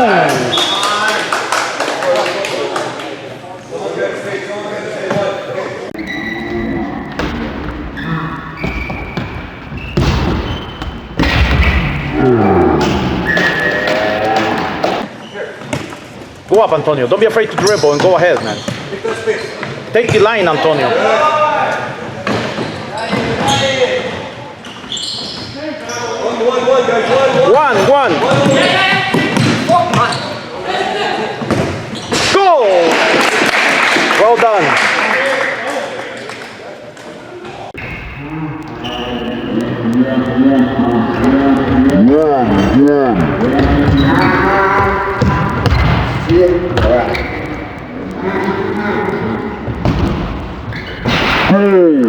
Go up, Antonio. Don't be afraid to dribble and go ahead, man. Take the line, Antonio. One. Go! Well done. Hey!